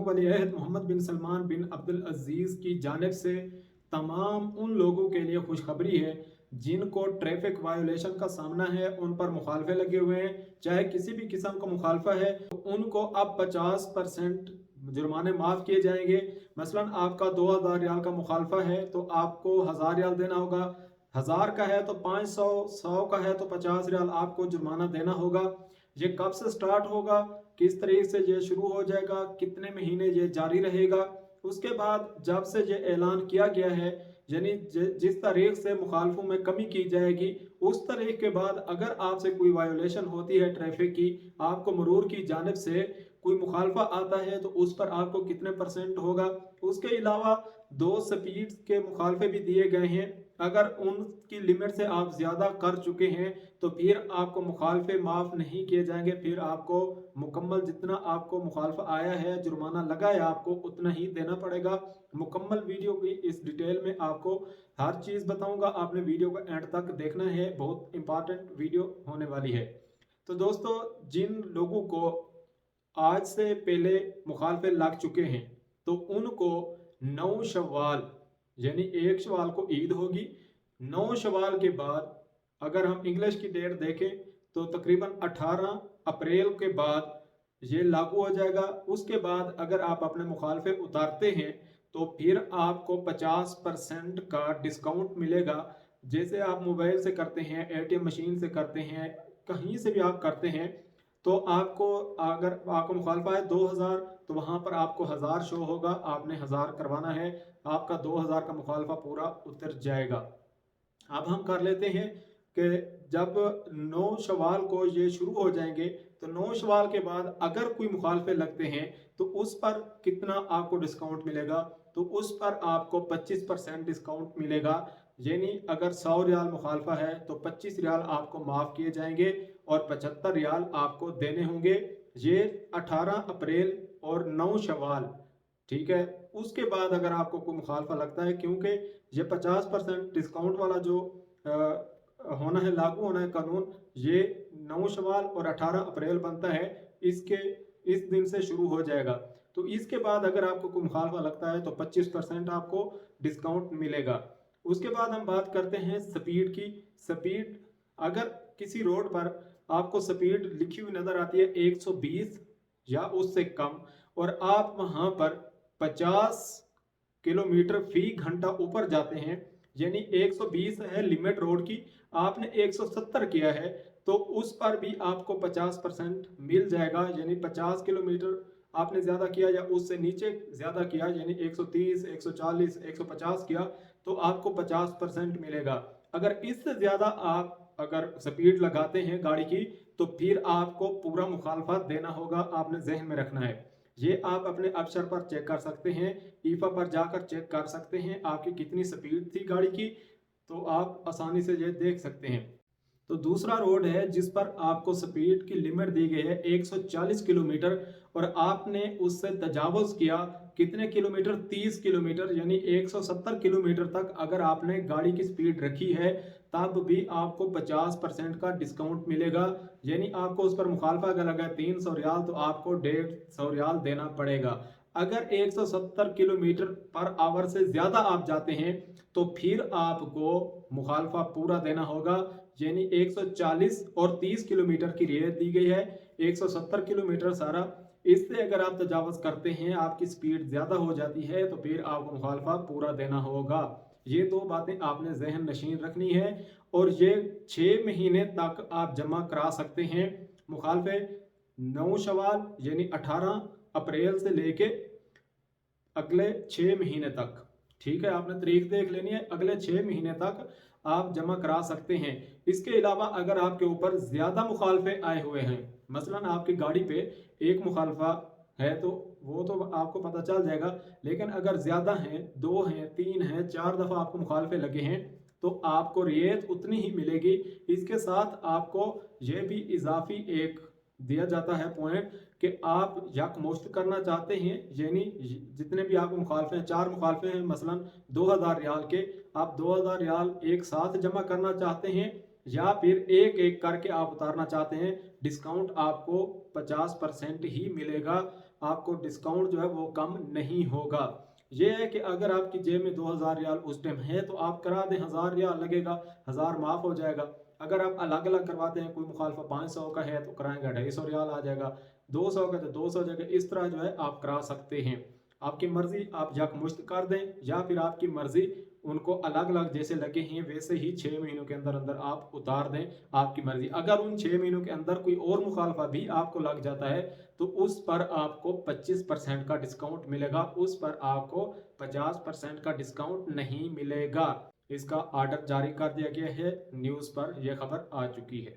वलीअहद मोहम्मद बिन सलमान बिन अब्दुल अजीज़ की जानिब से तमाम उन लोगों के लिए खुशखबरी है जिनको ट्रैफिक वायोलेशन का सामना है, उन पर मुखालफे लगे हुए हैं, चाहे किसी भी किस्म का मुखालफा है तो उनको अब 50% जुर्माने माफ़ किए जाएंगे। मसलन आपका 2000 रियाल का मुखालफा है तो आपको 1000 रियाल देना होगा, 1000 का है तो 500, 100 का है तो 50 रियाल आपको जुर्माना देना होगा। ये कब से स्टार्ट होगा, किस तरीके से ये शुरू हो जाएगा, कितने महीने ये जारी रहेगा, उसके बाद जब से ये ऐलान किया गया है, यानी जिस तारीख से मुखालफों में कमी की जाएगी उस तारीख के बाद अगर आपसे कोई वायोलेशन होती है ट्रैफिक की, आपको मरूर की जानिब से कोई मुखालफा आता है तो उस पर आपको कितने परसेंट होगा। उसके अलावा 2 स्पीड के मुखालफे भी दिए गए हैं, अगर उनकी लिमिट से आप ज़्यादा कर चुके हैं तो फिर आपको मुखालफे माफ़ नहीं किए जाएंगे, फिर आपको मुकम्मल जितना आपको मुखालफा आया है, जुर्माना लगा है, आपको उतना ही देना पड़ेगा। मुकम्मल वीडियो की इस डिटेल में आपको हर चीज़ बताऊंगा, आपने वीडियो को एंड तक देखना है, बहुत इंपॉर्टेंट वीडियो होने वाली है। तो दोस्तों, जिन लोगों को आज से पहले मुखालफे लग चुके हैं तो उनको 9 शव्वाल यानी 1 शव्वाल को ईद होगी, 9 शव्वाल के बाद अगर हम इंग्लिश की डेट देखें तो तकरीबन 18 अप्रैल के बाद ये लागू हो जाएगा। उसके बाद अगर आप अपने मुखालफे उतारते हैं तो फिर आपको 50% का डिस्काउंट मिलेगा। जैसे आप मोबाइल से करते हैं, एटीएम मशीन से करते हैं, कहीं से भी आप करते हैं तो आपको अगर आपको मुखालफा है 2000 तो वहाँ पर आपको 1000 शो होगा, आपने 1000 करवाना है, आपका 2000 का मुखालफा पूरा उतर जाएगा। अब हम कर लेते हैं कि जब 9 शवाल को ये शुरू हो जाएंगे तो 9 शवाल के बाद अगर कोई मुखालफे लगते हैं तो उस पर कितना आपको डिस्काउंट मिलेगा, तो उस पर आपको 25% डिस्काउंट मिलेगा। यानी अगर 100 रियाल मुखालफा है तो 25 रियाल आपको माफ़ किए जाएंगे और 75 रियाल आपको देने होंगे। ये 18 अप्रैल और 9 शवाल, ठीक है। उसके बाद अगर आपको कोई मुखालफा लगता है, क्योंकि ये 50% डिस्काउंट वाला जो होना है, लागू होना है कानून, ये 9 शवाल और 18 अप्रैल बनता है, इसके इस दिन से शुरू हो जाएगा। तो इसके बाद अगर आपको कोई मुखालफा लगता है तो 25% आपको डिस्काउंट मिलेगा। उसके बाद हम बात करते हैं स्पीड की। स्पीड, अगर किसी रोड पर आपको स्पीड लिखी हुई नज़र आती है 120 या उससे कम और आप वहाँ पर 50 किलोमीटर फी घंटा ऊपर जाते हैं, यानी 120 है लिमिट रोड की, आपने 170 किया है तो उस पर भी आपको 50% मिल जाएगा। यानी 50 किलोमीटर आपने ज़्यादा किया या उससे नीचे ज़्यादा किया, यानी 130, 140, 150 किया तो आपको 50% मिलेगा। अगर इससे ज़्यादा आप अगर स्पीड लगाते हैं गाड़ी की तो फिर आपको पूरा मुखालफा देना होगा, आपने जहन में रखना है। ये आप अपने अफसर पर चेक कर सकते हैं, ईफा पर जाकर चेक कर सकते हैं आपकी कितनी स्पीड थी गाड़ी की, तो आप आसानी से ये देख सकते हैं। तो दूसरा रोड है जिस पर आपको स्पीड की लिमिट दी गई है 140 किलोमीटर और आपने उससे तजावुज़ किया कितने किलोमीटर, 30 किलोमीटर, यानी 170 किलोमीटर तक अगर आपने गाड़ी की स्पीड रखी है तब भी आपको 50% का डिस्काउंट मिलेगा। यानी आपको उस पर मुखालफा अगर लगा 300 रियाल तो आपको 150 रियाल देना पड़ेगा। अगर 170 किलोमीटर पर आवर से ज़्यादा आप जाते हैं तो फिर आपको मुखालफा पूरा देना होगा। यानी 140 और 30 किलोमीटर की रियायत दी गई है, 170 किलोमीटर सारा। इससे अगर आप तजावज़ करते हैं, आपकी स्पीड ज़्यादा हो जाती है तो फिर आपको मुखालफा पूरा देना होगा। ये दो बातें आपने जहन नशीन रखनी है और ये 6 महीने तक आप जमा करा सकते हैं मुखालफे। 9 शवाल यानी 18 अप्रैल से लेके अगले 6 महीने तक, ठीक है, आपने तारीख देख लेनी है, अगले 6 महीने तक आप जमा करा सकते हैं। इसके अलावा अगर आपके ऊपर ज़्यादा मुखालफे आए हुए हैं, मसलन आपकी गाड़ी पे एक मुखालफा है तो वो तो आपको पता चल जाएगा, लेकिन अगर ज़्यादा हैं, 2 हैं, 3 हैं, 4 दफ़ा आपको मुखालफे लगे हैं तो आपको रियायत उतनी ही मिलेगी। इसके साथ आपको ये भी इजाफी एक दिया जाता है पॉइंट कि आप यकमुश्त करना चाहते हैं, यानी जितने भी आपको मुखालफे हैं, 4 मुखालफे हैं मसलन 2000 रियाल के, आप 2000 रियाल एक साथ जमा करना चाहते हैं या फिर एक एक करके आप उतारना चाहते हैं, डिस्काउंट आपको 50% ही मिलेगा। आपको डिस्काउंट जो है वो कम नहीं होगा। ये है कि अगर आपकी जेब में 2000 रियाल उस टाइम है तो आप करा दें, 1000 रियाल लगेगा, 1000 माफ़ हो जाएगा। अगर आप अलग अलग करवाते हैं, कोई मुखालफा 500 का है तो कराएंगे 250 रियाल आ जाएगा, 200 का तो 200 जगह, इस तरह जो है आप करा सकते हैं। आपकी मर्जी, आप यकमुश्त कर दें या फिर आपकी मर्जी उनको अलग अलग जैसे लगे हैं वैसे ही 6 महीनों के अंदर अंदर आप उतार दें, आपकी मर्जी। अगर उन 6 महीनों के अंदर कोई और मुखालफा भी आपको लग जाता है तो उस पर आपको 25% का डिस्काउंट मिलेगा, उस पर आपको 50% का डिस्काउंट नहीं मिलेगा। इसका ऑर्डर जारी कर दिया गया है, न्यूज़ पर यह खबर आ चुकी है।